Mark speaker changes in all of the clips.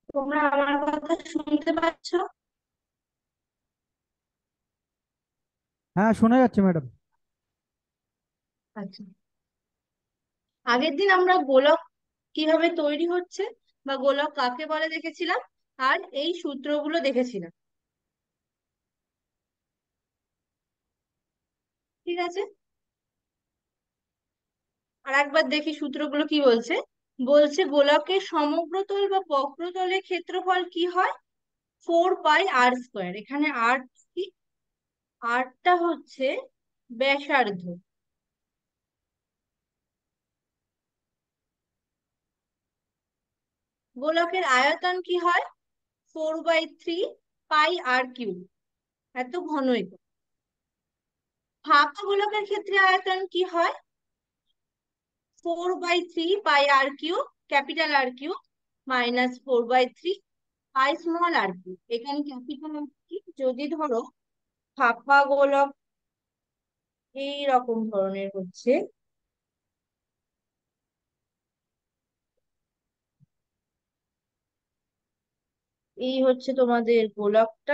Speaker 1: তোমরা আমার কথা শুনতে পাচ্ছ?
Speaker 2: হ্যাঁ, শোনা যাচ্ছে ম্যাডাম।
Speaker 1: আচ্ছা, আগের দিন আমরা গোলক কিভাবে তৈরি হচ্ছে বা গোলক কাকে বলে দেখেছিলাম, আর এই সূত্রগুলো দেখেছিলাম। ঠিক আছে, আর একবার দেখি সূত্রগুলো কি বলছে। বলছে গোলকের সমগ্রতল বা বক্রতলের ক্ষেত্রফল কি হয়? 4 পাই r স্কোয়ার। এখানে আর কি? আরটা হচ্ছে ব্যাসার্ধ। গোলকের আয়তন কি হয়? 4/3 পাই r কিউব। এত ঘন একক। ফাঁকা গোলকের ক্ষেত্রে আয়তন কি হয়? 4/3 pi r cube, capital R cube, minus 4/3 pi small r cube. এখানে ক্যাপিটাল আর কি, যদি ধরো ফাঁপা গোলক এই রকম ধরনের হচ্ছে, এই হচ্ছে তোমাদের গোলকটা।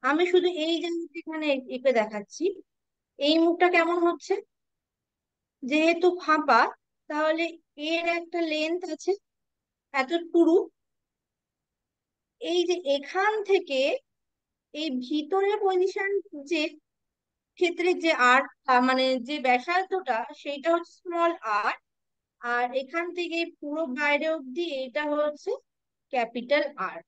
Speaker 1: আমি শুধু এই জায়গাটা এখানে এঁকে দেখাচ্ছি। এই মুখটা কেমন হচ্ছে? যেহেতু ফাঁপা, তাহলে এর একটা লেন্থ আছে এত পুরু। এই যে এখান থেকে এই ভিতরের পজিশন, যে ক্ষেত্রে যে আর, মানে যে ব্যাসার্ধটা সেইটা হচ্ছে স্মল আর। আর এখান থেকে পুরো বাইরে অব্দি এটা হচ্ছে ক্যাপিটাল আর।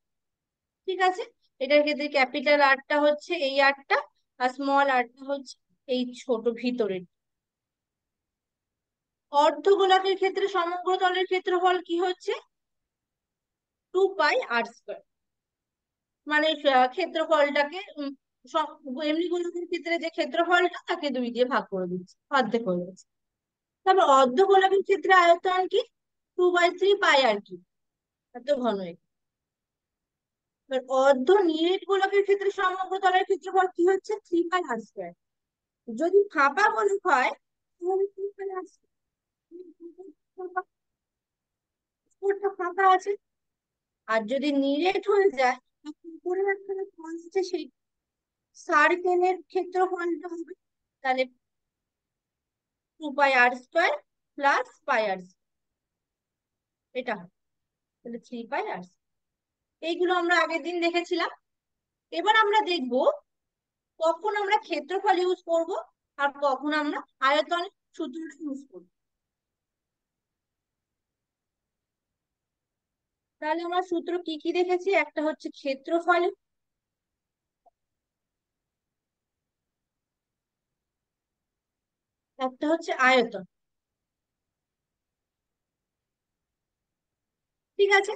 Speaker 1: ঠিক আছে, এটার ক্ষেত্রে ক্যাপিটাল আরটা হচ্ছে এই আরটা, আর স্মল আরটা হচ্ছে এই ছোট ভিতরের। অর্ধগোলকের ক্ষেত্রে সমগ্র তলের ক্ষেত্রফল কি হচ্ছে? 2 পাই r স্কোয়ার। মানে ক্ষেত্রফলটাকে এমনি গোলকের ক্ষেত্রে যে ক্ষেত্রফলটা তাকে 2 দিয়ে ভাগ করে দিচ্ছে, অর্ধেক হয়ে যাচ্ছে। তারপর অর্ধগোলকের ক্ষেত্রে আয়তন কি? 2/3 পাই r কিউব। এত ঘন এটা। এবার অর্ধ নিরেট গোলকের ক্ষেত্রে সমগ্র তলের ক্ষেত্রফল কি হচ্ছে? 3 পাই r স্কোয়ার। যদি ফাঁপা গোলক হয় তাহলে 3 পাই r স্কোয়ার, উপরটা ফাঁকা আছে। আর যদি নিরেট হয়ে যায়, তখন উপরে একটা কোণ আছে, সেই সার্কেলের ক্ষেত্রফলটা হবে তাহলে 2 পাই r স্কোয়ার প্লাস পাই r, এটা হবে। তাহলে 3 পাই r। এইগুলো আমরা আগের দিন দেখেছিলাম। এবার আমরা দেখব কখন আমরা ক্ষেত্রফল ইউজ করব আর কখন আমরা আয়তনের সূত্রটা ইউজ করব। তাহলে আমরা সূত্র কি কি দেখেছি? একটা হচ্ছে ক্ষেত্রফল, একটা হচ্ছে আয়তন। ঠিক আছে,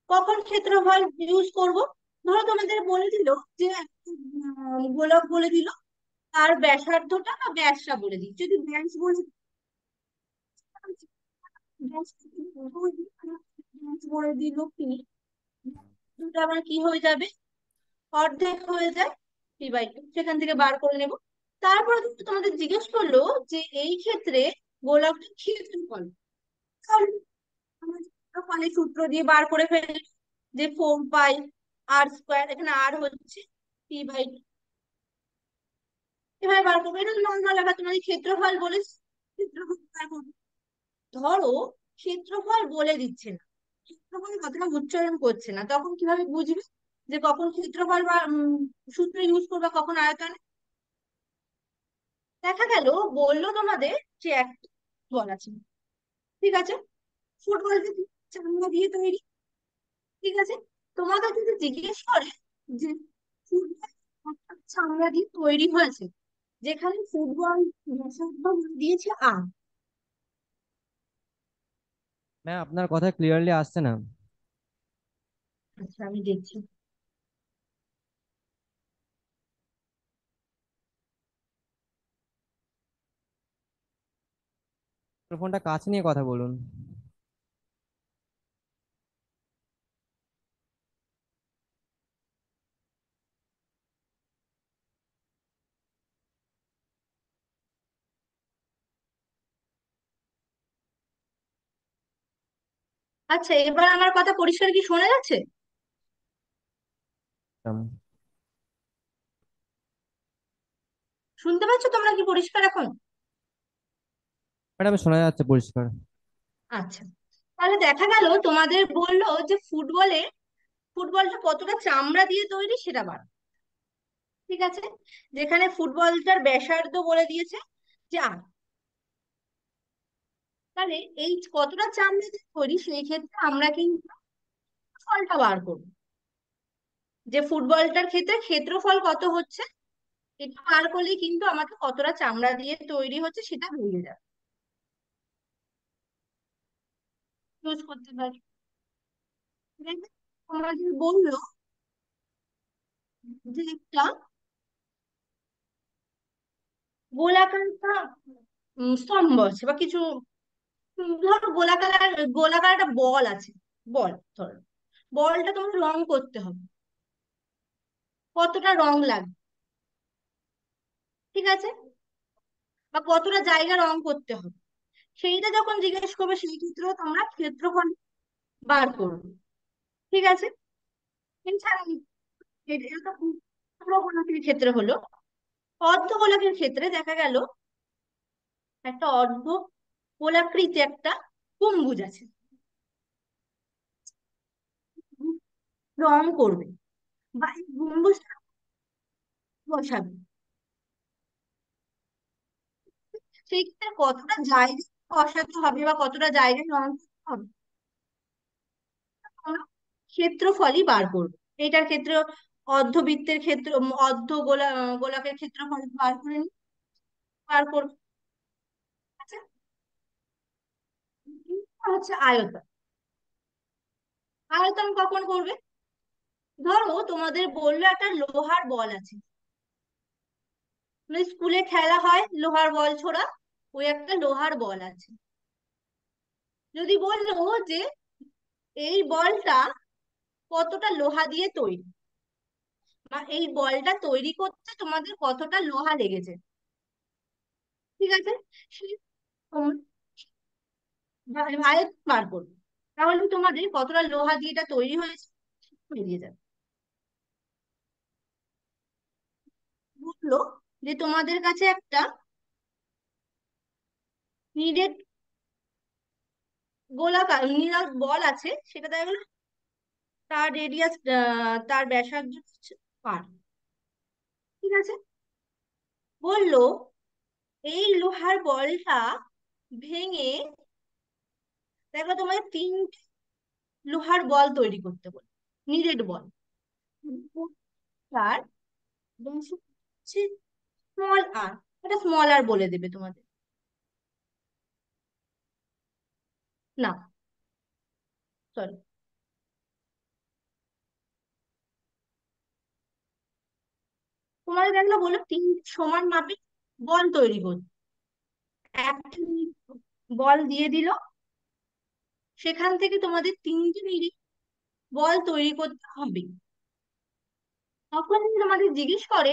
Speaker 1: কখন ক্ষেত্রফল ইউজ করব? ধরো তোমাদের বলে দিল যে একটা গোলক বলে দিল, তার ব্যাসার্ধটা বা ব্যাসটা বলে দিই। যদি ব্যাস বলে ব্যাস ব্যাস বলে দিল কি, দুটো আবার কি হয়ে যাবে? অর্ধেক হয়ে যায়। 3/2 সেখান থেকে বার করে নেব। তারপরে কিন্তু তোমাদের জিজ্ঞেস করলো যে এই ক্ষেত্রে গোলকটির ক্ষেত্রফল। তাহলে আমরা ক্ষেত্রফলের সূত্র দিয়ে বার করে ফেলি, যে 4 পাই r স্কোয়ার, এখানে আর হচ্ছে 3/2। এভাবে বার করবো, এটা নর্মাল। আবার তোমাদের ক্ষেত্রফল বলে, ক্ষেত্রফল বার করবো। ধরো ক্ষেত্রফল বলে দিচ্ছে না, ক্ষেত্রফল কথাটা উচ্চারণ করছে না, তখন কিভাবে বুঝবে যে কখন ক্ষেত্রফল বা সূত্র ইউজ করবে, কখন আয়তন? দেখা গেল বললো তোমাদের যে একটা বল আছে। ঠিক আছে, ফুটবলটা চামড়া দিয়ে তৈরি। ঠিক আছে, তোমাকে যদি জিজ্ঞেস করে যে ফুটবল চামড়া দিয়ে তৈরি হয়েছে, যেখানে ফুটবল ব্যাসার্ধ দিয়েছে আর।
Speaker 2: ম্যাম, আপনার কথা ক্লিয়ারলি আসছে না।
Speaker 1: আচ্ছা, আমি দেখছি।
Speaker 2: ফোনটা কাছে নিয়ে কথা বলুন।
Speaker 1: আচ্ছা, এবার আমার কথা পরিষ্কার কি শোনা যাচ্ছে? শুনতে পাচ্ছ তোমরা কি পরিষ্কার এখন?
Speaker 2: ম্যাডাম শোনা যাচ্ছে পরিষ্কার।
Speaker 1: আচ্ছা, তাহলে দেখা গেল তোমাদের বললো যে ফুটবলটা কতটা চামড়া দিয়ে তৈরি সেটা বার। ঠিক আছে, যেখানে ফুটবলটার ব্যাসার্ধ বলে দিয়েছে যে তাহলে এই কতটা চামড়া দিয়ে তৈরি সেই ক্ষেত্রে আমরা কিন্তু ফলটা বার করবো, যে ফুটবলটার ক্ষেত্রে ক্ষেত্রফল কত হচ্ছে এটা বার করলেই কিন্তু আমাকে কতটা চামড়া দিয়ে তৈরি হচ্ছে সেটা বেরিয়ে যাবে। ইউজ করতে পারি। ঠিক আছে? আমাদের বললো যে একটা গোলাকার একটা স্তম্ভ আছে বা কিছু, ধরো গোলাকার একটা বল আছে। বল ধরো, বলটা তোমার রং করতে হবে, কতটা রং লাগবে। ঠিক আছে, বা কতটা জায়গা রং করতে হবে সেইটা যখন জিজ্ঞেস করবে সেই ক্ষেত্রেও তোমরা ক্ষেত্রফল বার করবে। ঠিক আছে, এছাড়া এটা তো পুরো গোলকের ক্ষেত্রে হলো। অর্ধ গোলকের ক্ষেত্রে দেখা গেল একটা অর্ধ গোলাকৃতি একটা গম্বুজ আছে, রং করবে বা এই গম্বুজটা বসাবে। সেই ক্ষেত্রে কতটা জায়গা বসাতে হবে বা কতটা জায়গায় রং করতে হবে আমরা ক্ষেত্রফলই বার করবো। এটার ক্ষেত্রে অর্ধবৃত্তের ক্ষেত্র, গোলাকের ক্ষেত্রফল বার করে বার করবো। আচ্ছা, হচ্ছে আয়তন। আয়তন কখন করবে? ধরো তোমাদের বললো একটা লোহার বল আছে, মানে স্কুলে খেলা হয় লোহার বল ছোড়া, ওই একটা লোহার বল আছে। যদি বললো যে এই বলটা কতটা লোহা দিয়ে তৈরি, বা এই বলটা তৈরি করতে তোমাদের কতটা লোহা লেগেছে। ঠিক আছে, সেই আয়তন বার করবে, তাহলে তোমাদের কতটা লোহা দিয়ে এটা তৈরি হয়েছে বেরিয়ে যাবে। বললো যে তোমাদের কাছে একটা নিরেট গোলাকার নীল বল আছে, সেটা দেখা গেলো তার রেডিয়াস, তার ব্যাসার্ধ হচ্ছে 5। ঠিক আছে, বললো এই লোহার বলটা ভেঙে দেখো তোমায় লোহার বল তৈরি করতে বলে, নিরেট বল। তার ব্যাসার্ধ হচ্ছে স্মল আর, এটা স্মল আর বলে দেবে তোমাদের। না, সরি, তোমাদের দেখলো বলো তিন সমান মাপের বল তৈরি করতে। একটা বল দিয়ে দিল, সেখান থেকে তোমাদের তিনটে নিরিট বল তৈরি করতে হবে। তখন যদি তোমাদের জিজ্ঞেস করে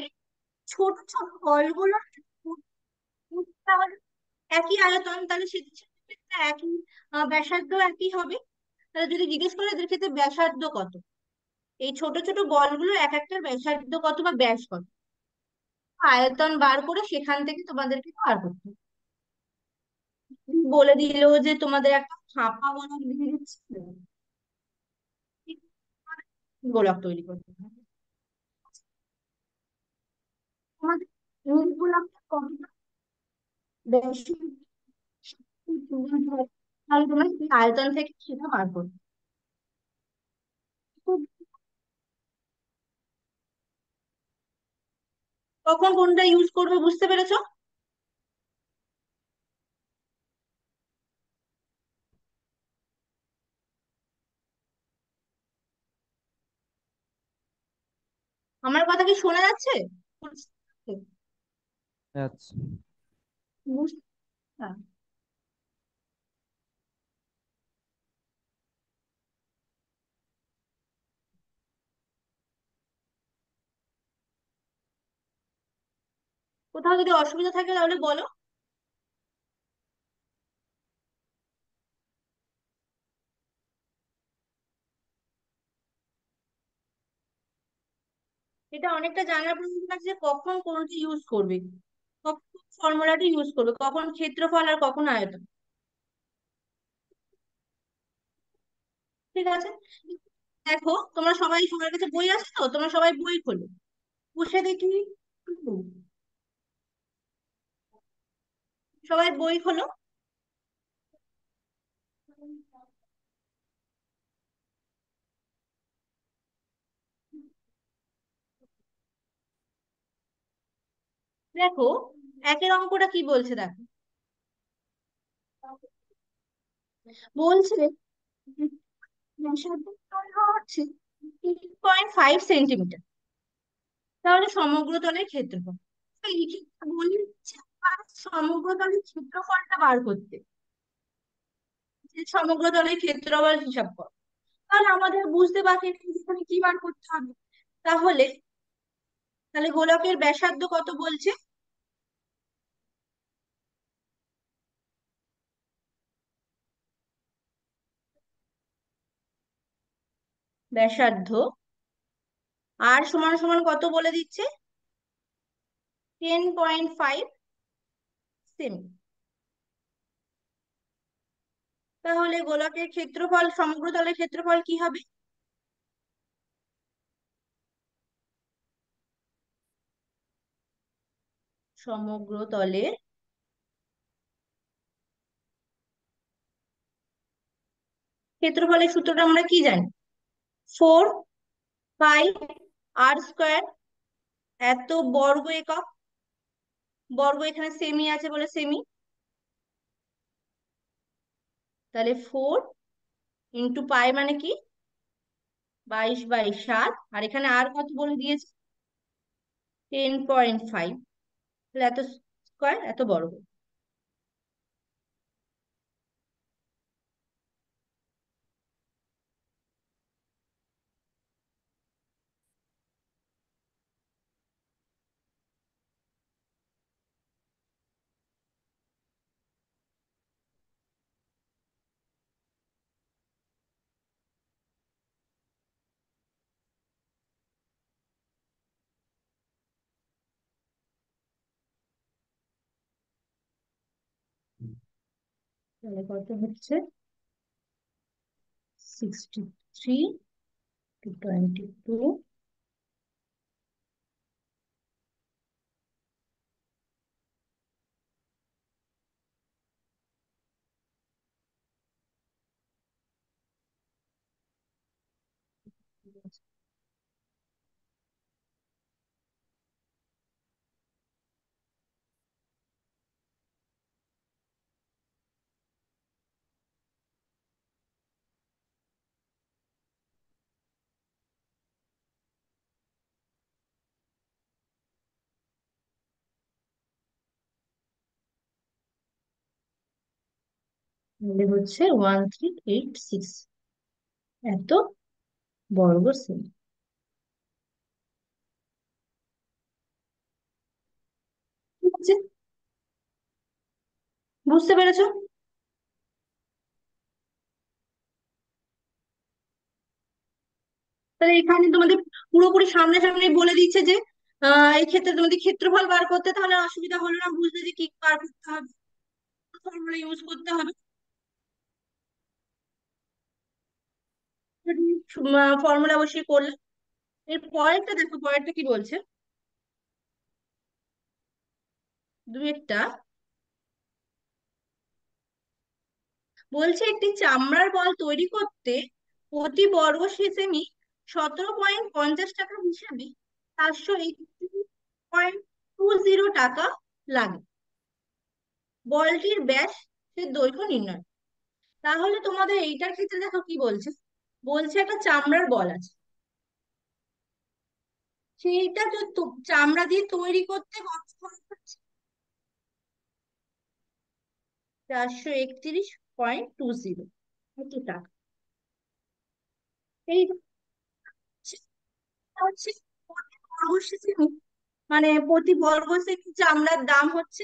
Speaker 1: ছোট ছোট বলগুলো তাহলে একই আয়তন, তাহলে সেক্ষেত্রে একই ব্যাসার্ধ একই হবে। তাহলে যদি জিজ্ঞেস করে এদের ক্ষেত্রে ব্যাসার্ধ কত, এই ছোট ছোট বলগুলো এক একটার ব্যাসার্ধ কত বা ব্যাস কত, আয়তন বার করে সেখান থেকে তোমাদেরকে বার করতে হবে। বলে দিল যে তোমাদের একটা ফাঁপা গোলক দিয়ে দিচ্ছে, গোলক তৈরি করতে হবে। তোমাদের নীল গোলাপটা কতটা বেশি তাহলে তোমরা সেই আয়তন থেকে সেটা বার করবে। তো কখন কোনটা ইউজ করবে বুঝতে পেরেছো? আমার কথা কি শোনা যাচ্ছে? বুঝতে
Speaker 2: আচ্ছা।
Speaker 1: বুঝতে- হ্যাঁ। কোথাও যদি অসুবিধা থাকে তাহলে বলো। এটা অনেকটা জানার প্রয়োজন আছে যে কখন কোনটি ইউজ করবে, কখন ফর্মুলাটি ইউজ করবে, কখন ক্ষেত্রফল আর কখন আয়তন। ঠিক আছে, দেখো তোমরা সবাই, সবার কাছে বই আছে তো, তোমরা সবাই বই খোলো, বসে দেখি। হুম, সবাই বই খোলো। দেখো একের অঙ্কটা কি বলছে, দেখো বলছে ব্যাসার্ধের দৈর্ঘ্য হচ্ছে 3.5 সেন্টিমিটার, তাহলে সমগ্র তলের ক্ষেত্রফল। তো এই ক্ষেত্রে বলে দিচ্ছে সমগ্র তলের ক্ষেত্রফলটা বার করতে, যে সমগ্র তলের ক্ষেত্রফল হিসাব কর। তাহলে আমাদের বুঝতে বাকি নেই যে এখানে কি বার করতে হবে। তাহলে তাহলে গোলকের ব্যাসার্ধ কত বলছে? ব্যাসার্ধ আর সমান সমান কত বলে দিচ্ছে? 10.5 সেমি। তাহলে গোলকের ক্ষেত্রফল, সমগ্র তলের ক্ষেত্রফল কি হবে? সমগ্র তলের ক্ষেত্রফলের সূত্রটা আমরা কি জানি? 4 পাই r স্কোয়ার, এত বর্গ একক, বর্গ এখানে সেমি আছে বলে সেমি, তাহলে 4 × পাই মানে কি? 22/7, আর এখানে আর কত বলে দিয়েছে? 10.5, তাহলে এত স্কোয়ার, এত বর্গ। তাহলে কত হচ্ছে? 63 to 22, তাহলে হচ্ছে 1386 এত বর্গ সেমি। ঠিক আছে, বুঝতে পেরেছো? তাহলে এখানে তোমাদের পুরোপুরি সামনে সামনে বলে দিচ্ছে যে এই ক্ষেত্রে তোমাদের ক্ষেত্রফল বার করতে, তাহলে আর অসুবিধা হলো না, বুঝলে যে কি বার করতে হবে, ফর্মুলা ইউজ করতে হবে। ফর্মুলা বসিয়ে করলে। এর পরেরটা দেখো, পরেরটা কি বলছে, একটা বলছে একটি চামড়ার বল তৈরি করতে প্রতি বর্গ সেমি 17.50 টাকা হিসেবে 481.20 টাকা লাগে। বলটির ব্যাস এর দৈর্ঘ্য নির্ণয়। তাহলে তোমাদের এইটার ক্ষেত্রে দেখো কি বলছে, বলছে একটা চামড়ার বল আছে, সেইটা তো চামড়া দিয়ে তৈরি করতে কত খরচ হচ্ছে? 431.20 এত টাকা। এই হচ্ছে প্রতি বর্গ সেমি, মানে প্রতি বর্গ সেমি চামড়ার দাম হচ্ছে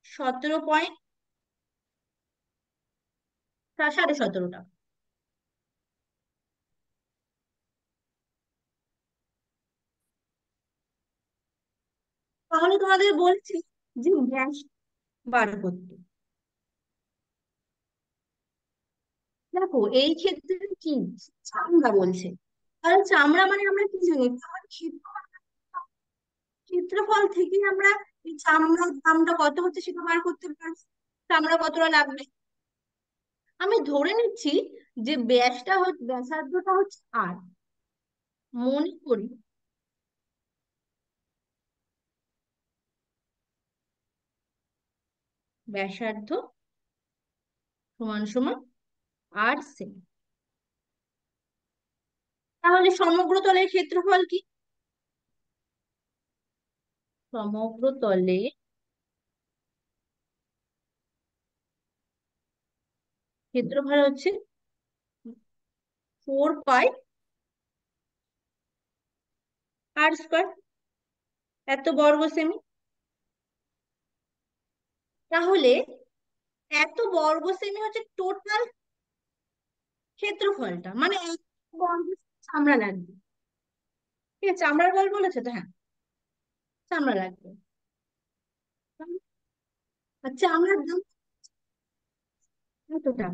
Speaker 1: 17.17 টাকা। তাহলে তোমাদের বলছি যে ব্যাস বার করতে। দেখো এই ক্ষেত্রে কি চামড়া বলছে, তাহলে চামড়া মানে আমরা কি জানি, আমার ক্ষেত্রফল থেকে আমরা এই চামড়ার দামটা কত হচ্ছে সেটা বার করতে পারবো, চামড়া কতটা লাগবে। আমি ধরে নিচ্ছি যে ব্যাসার্ধটা হচ্ছে আর, মনে করি ব্যাসার্ধ সমান সমান 8 সেমি। তাহলে সমগ্র তলের ক্ষেত্রফল কি? সমগ্র তলে ক্ষেত্রফল হচ্ছে 4 পাই আর স্কোয়ার, এত বর্গ সেমি। তাহলে এত বর্গ সেমি হচ্ছে টোটাল ক্ষেত্রফলটা, মানে এক বর্গ চামড়া লাগবে। ঠিক আছে, চামড়ার বল বলেছে তো, হ্যাঁ চামড়া লাগবে। আর চামড়ার দাম কতটা?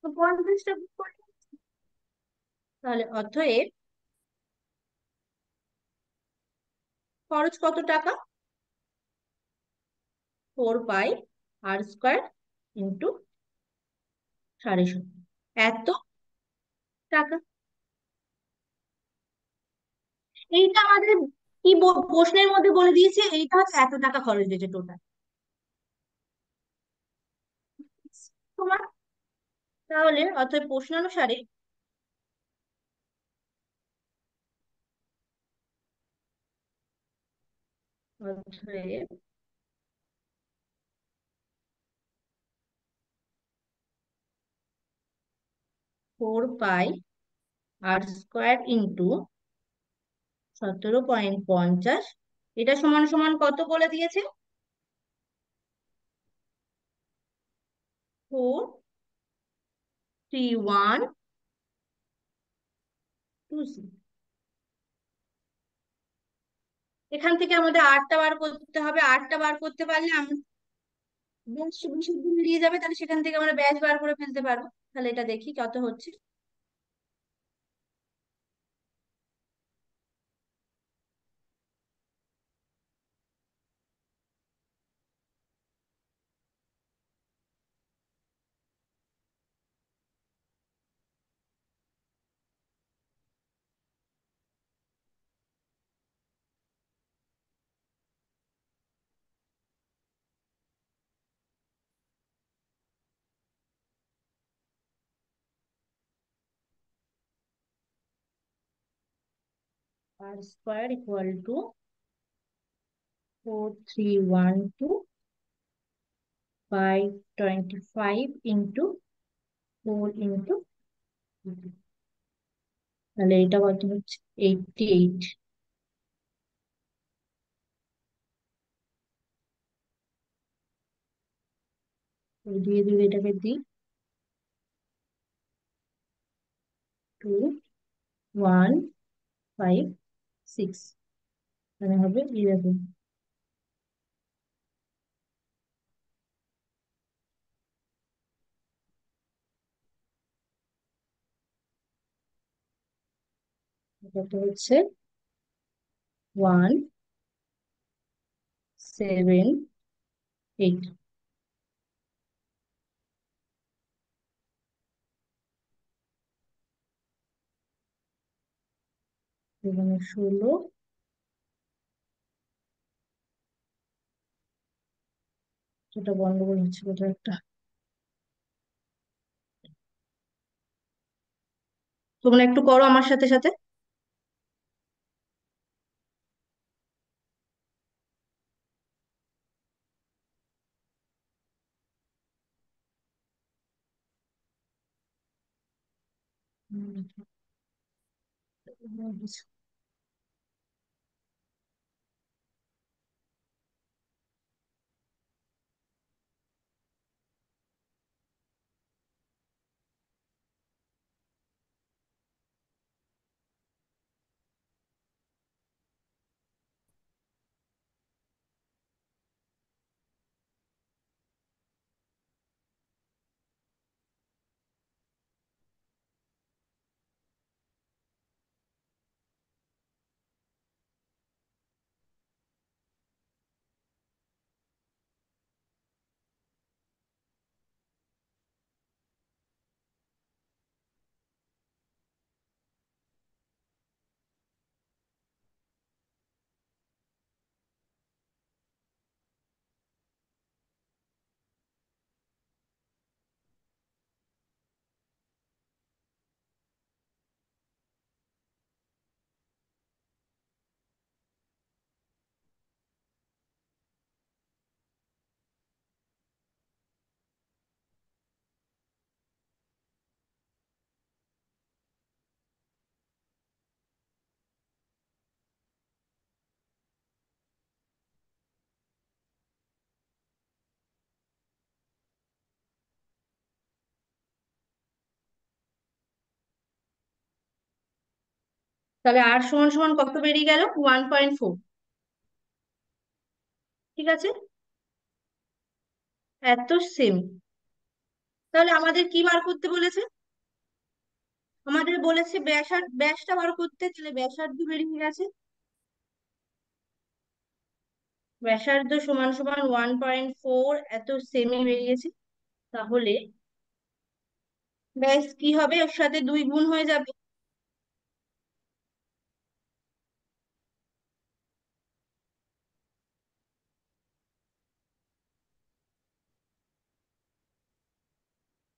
Speaker 1: 50টা করে। তাহলে অতএব খরচ কত টাকা? 4 পাই আর স্কোয়ার ইন্টু 750, এত টাকা। এইটা আমাদের কি প্রশ্নের মধ্যে বলে দিয়েছে, এইটা হচ্ছে এত টাকা খরচ হয়েছে টোটাল তোমার। তাহলে অতএব প্রশ্নানুসারে অতএব 4 পাই আর স্কোয়ার ইন্টু 17.50, এটা সমান সমান কত বলে দিয়েছে? 43126। এখান থেকে আমাদের আটটা বার করতে হবে, আটটা বার করতে পারলে আমরা ব্যাস বিশুদ্ধ মিলিয়ে যাবে, তাহলে সেখান থেকে আমরা ব্যাস বার করে ফেলতে পারবো। তাহলে এটা দেখি কত হচ্ছে। r² = 43125 × 4 × তাহলে এটা কত হচ্ছে? 88। দিয়ে দিয়ে এটাকে দিই, 2156, মানে হবে 11। কত হচ্ছে? 178। এখানে 16, যেটা গন্ডগোল হচ্ছে কোথাও একটা। তোমরা একটু করো আমার সাথে সাথে। তাহলে আর সমান সমান কত বেরিয়ে গেল? 1.4। ঠিক আছে, এত সেম। তাহলে আমাদের কি বার করতে বলেছে? আমাদের বলেছে ব্যাসটা বার করতে, তাহলে ব্যাসার্ধ বেরিয়ে গেছে। ব্যাসার্ধ সমান সমান 1.4, এত সেমি বেরিয়েছে। তাহলে ব্যাস কি হবে? ওর সাথে 2 গুণ হয়ে যাবে।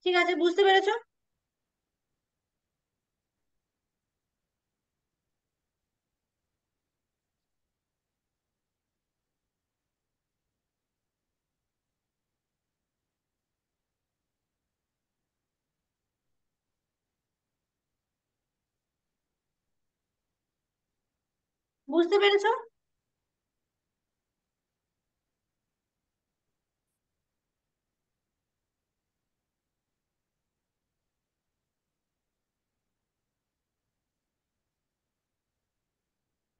Speaker 1: ঠিক আছে, বুঝতে পেরেছো? বুঝতে পেরেছো?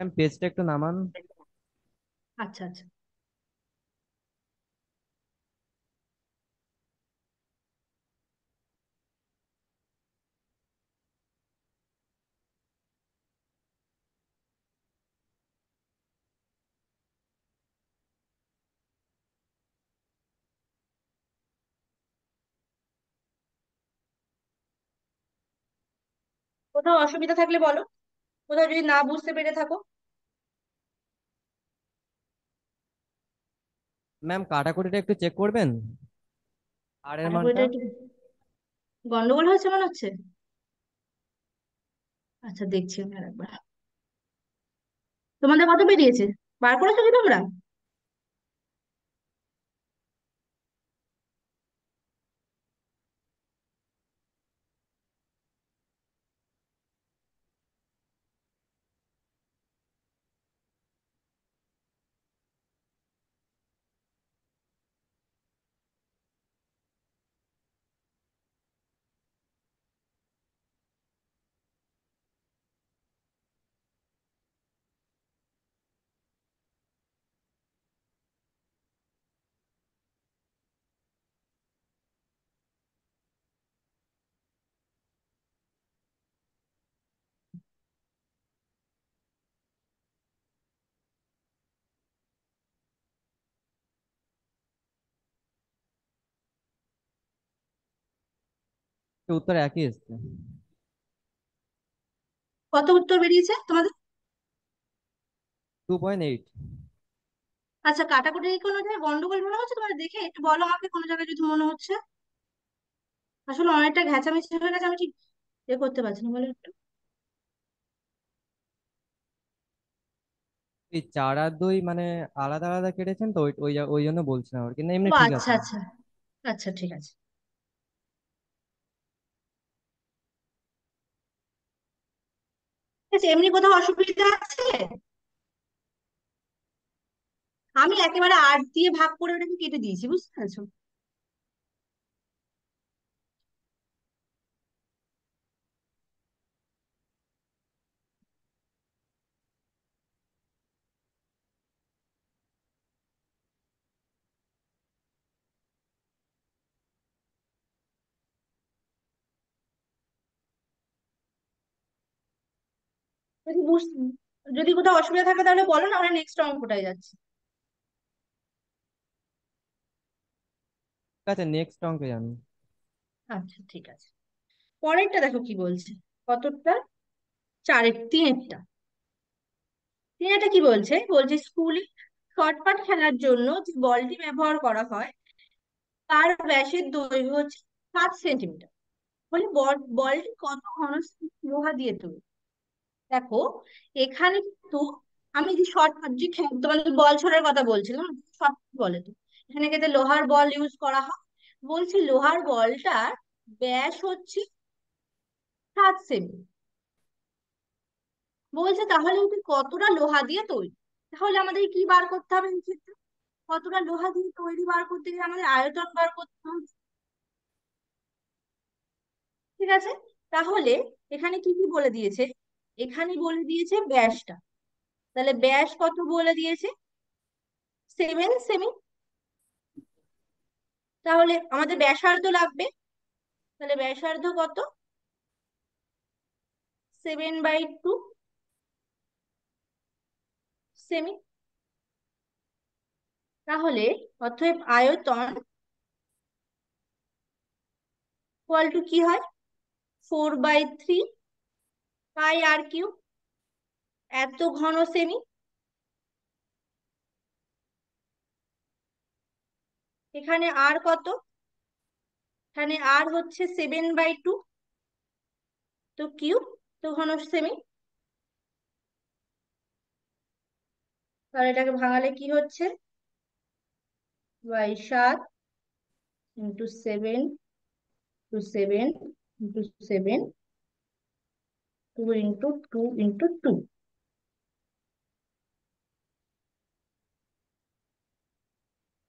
Speaker 2: ম্যাম পেজটা একটু নামান।
Speaker 1: আচ্ছা আচ্ছা। কোথাও অসুবিধা থাকলে বলো, কোথাও যদি না বুঝতে পেরে থাকো।
Speaker 2: ম্যাম কাটাকুটিটা একটু চেক করবেন, আর এর
Speaker 1: আশা করি
Speaker 2: মানটা।
Speaker 1: এটা একটু গন্ডগোল হয়েছে মনে হচ্ছে। আচ্ছা, দেখছি আমি আরেকবার। তোমাদের কত বেরিয়েছে? বার করেছো কি তোমরা?
Speaker 2: উত্তর একই এসছে।
Speaker 1: কত উত্তর বেরিয়েছে তোমাদের?
Speaker 2: 2.8।
Speaker 1: আচ্ছা, কাটাকুটি কোনো জায়গায় গন্ডগোল মনে হচ্ছে তোমার দেখে একটু বলো আমাকে, কোনো জায়গায় যদি মনে হচ্ছে। আসলে অনেকটা ঘেঁচামেচি হয়ে গেছে, আমি ঠিক করতে পারছি না, বলো একটু।
Speaker 2: এই 4 আর 2 মানে আলাদা আলাদা কেটেছেন তো, ওই ওই ওই জন্য বলছিলাম আর কি, না এমনি
Speaker 1: ও
Speaker 2: ঠিক
Speaker 1: আচ্ছা
Speaker 2: আছে।
Speaker 1: আচ্ছা। আচ্ছা, ঠিক আছে। ঠিক আছে, এমনি কোথাও অসুবিধা আছে? আমি একেবারে 8 দিয়ে ভাগ করে ওটাকে কেটে দিয়েছি, বুঝতে পেরেছো? যদি বুঝ- যদি কোথাও অসুবিধা থাকে তাহলে বলো, না আমরা নেক্সট অঙ্কটায় যাচ্ছি।
Speaker 2: ঠিক আছে, নেক্সট অঙ্কে যান।
Speaker 1: আচ্ছা, ঠিক আছে। পরেরটা দেখো কি বলছে। কতটা? চারের তিনেরটা। তিনেরটা কি বলছে? বলছে স্কুলে শর্টপাট খেলার জন্য যে বলটি ব্যবহার করা হয় তার ব্যাসের দৈর্ঘ্য হচ্ছে 7 সেন্টিমিটার। বলে বলটি কত ঘন লোহা দিয়ে তৈরি? দেখো, এখানে কিন্তু আমি যে শর্ট যে তোমাদের বল ছোড়ার কথা বলছিলাম, শর্ট বলে তো এখানে কিন্তু লোহার বল ইউজ করা হয়। বলছি লোহার বলটার ব্যাস হচ্ছে 7 সেমি। বলছে তাহলে ওটা কতটা লোহা দিয়ে তৈরি? তাহলে আমাদের কি বার করতে হবে এই ক্ষেত্রে? কতটা লোহা দিয়ে তৈরি বার করতে গেলে আমাদের আয়তন বার করতে হবে। ঠিক আছে, তাহলে এখানে কি কি বলে দিয়েছে? এখানে বলে দিয়েছে ব্যাসটা। তাহলে ব্যাস কত বলে দিয়েছে? 7 সেমি। তাহলে আমাদের ব্যাসার্ধ লাগবে। তাহলে ব্যাসার্ধ কত? 7/2 সেমি। তাহলে অতএব আয়তন ইকুয়াল টু কি হয়? 4/3 পাই আর কিউব। এত ঘন সেমি। এখানে আর কত? এখানে আর হচ্ছে 7/2, তো কিউব, তো ঘন সেমি। তাহলে এটাকে ভাঙালে কি হচ্ছে? 7 × 7 × 7 × 7 2 × 2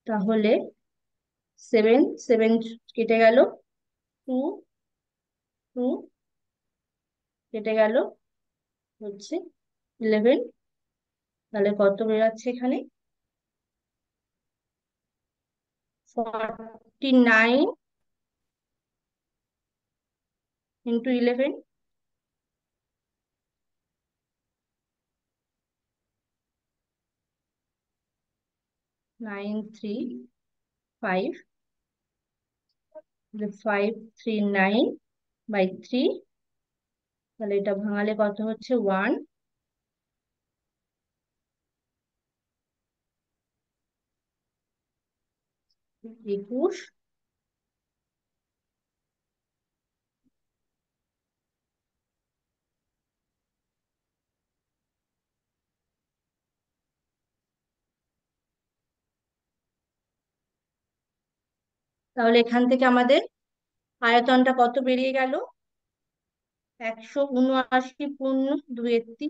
Speaker 1: তাহলে 7 7 কেটে গেল, 2 2 কেটে গেল, হচ্ছে 11। তাহলে কত বেরাচ্ছে এখানে? 49 × 11, 935, 539/3। তাহলে এটা ভাঙালে কত হচ্ছে? 21। তাহলে এখান থেকে আমাদের আয়তনটা কত বেরিয়ে গেল? 179.2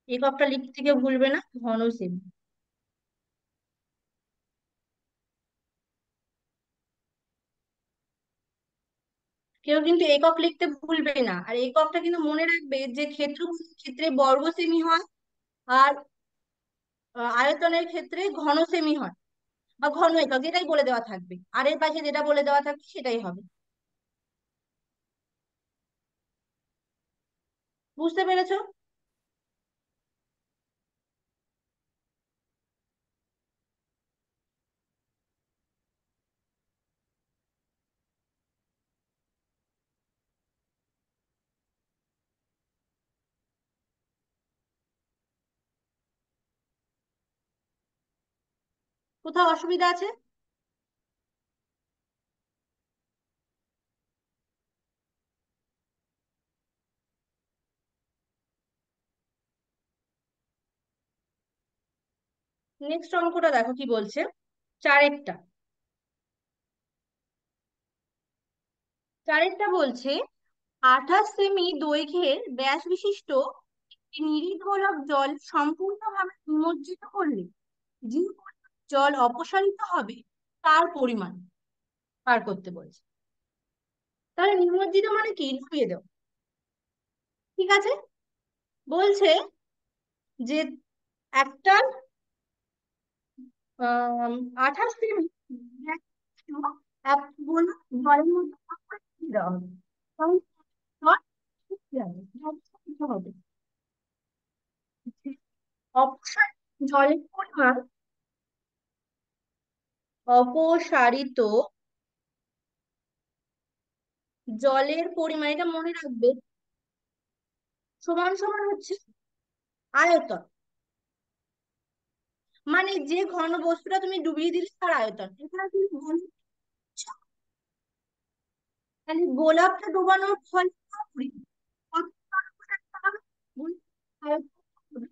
Speaker 1: এককটা লিখতে কেউ ভুলবে না, ঘন সেমি। কেউ কিন্তু একক লিখতে ভুলবে না। আর এককটা কিন্তু মনে রাখবে যে ক্ষেত্রে বর্গ সেমি হয়, আর আয়তনের ক্ষেত্রে ঘন সেমি হয়, বা ঘন একক, যেটাই বলে দেওয়া থাকবে, আর এর পাশে যেটা বলে দেওয়া থাকবে সেটাই হবে। বুঝতে পেরেছো? কোথাও অসুবিধা আছে? নেক্সট অঙ্কটা দেখো কি বলছে, চারেরটা। চারেরটা বলছে 28 সেমি দৈর্ঘ্যের ব্যাস বিশিষ্ট একটি নিরিট গোলক জল সম্পূর্ণভাবে নিমজ্জিত করলে যে পরিমাণ জল অপসারিত হবে তার পরিমাণ পার করতে বলছে। তাহলে নিমজ্জিত মানে কি? ডুবিয়ে দাও। ঠিক আছে। বলছে যে একটা 28 সেমি এক গোলক জলের মধ্যে ভাগ করে দিয়ে দেওয়া হবে। তাহলে জল শুকিয়ে যাবে, জল শুকিয়ে হবে। অপসারিত জলের পরিমাণ, অপসারিত জলের পরিমাণ, এটা মনে রাখবে, সমান সমান হচ্ছে আয়তন। মানে যে ঘন বস্তুটা তুমি ডুবিয়ে দিলে তার আয়তন। এখানে তুমি তাহলে গোলাপটা ডোবানোর ফলে কত আয়তন হবে? আয়তন হবে।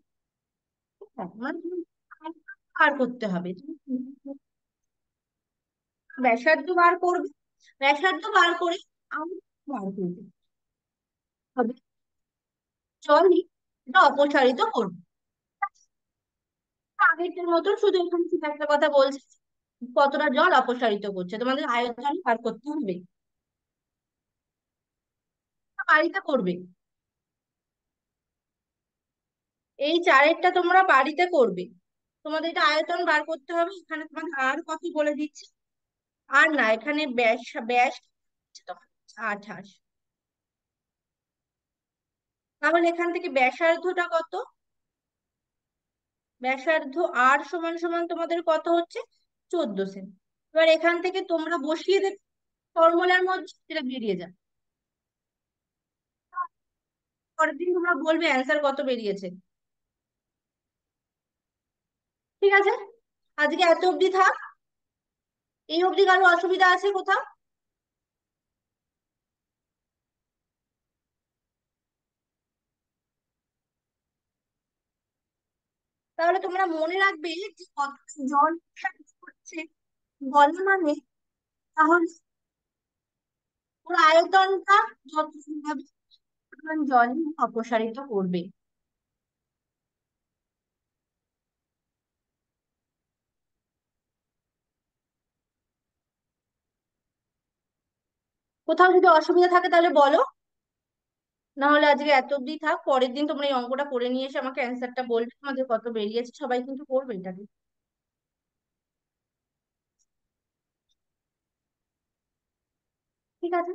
Speaker 1: ঠিক আছে? মানে তুমি আয়তন বার করতে হবে। তুমি ব্যাসার্ধ বার করবে, ব্যাসার্ধ বার করে আয়তন বার করবে, হবে জলই এটা অপসারিত করবে। আগেরটার মতন, শুধু এখানে শুধু একটা কথা বলছে, কতটা জল অপসারিত করছে, তোমাদের আয়তন বার করতে হবে। বাড়িতে করবে। এই চারেরটা তোমরা বাড়িতে করবে। তোমাদের এটা আয়তন বার করতে হবে। এখানে তোমাদের আর কত বলে দিচ্ছে, আর না, এখানে ব্যাস ব্যাস হচ্ছে তোমার 28। তাহলে এখান থেকে ব্যাসার্ধটা কত? ব্যাসার্ধ আর সমান সমান তোমাদের কত হচ্ছে? 14 সেমি। এবার এখান থেকে তোমরা বসিয়ে দেবে ফর্মুলার মধ্যে, সেটা বেরিয়ে যাবে। পরের দিন তোমরা বলবে অ্যান্সার কত বেরিয়েছে। ঠিক আছে, আজকে এত অবধি থাক। এই অবধি কারো অসুবিধা আছে কোথাও? তাহলে তোমরা মনে রাখবে যে কত জল করছে বলে মানে, তাহলে পুরো আয়তনটা যত হবে পরিমাণ জল অপসারিত করবে। কোথাও যদি অসুবিধা থাকে তাহলে বলো, না হলে আজকে এত অব্দি থাক। পরের দিন তোমরা এই অঙ্কটা করে নিয়ে এসে আমাকে অ্যান্সারটা বলবে তোমাদের কত বেরিয়েছে। সবাই কিন্তু করবে এটাকে। ঠিক আছে।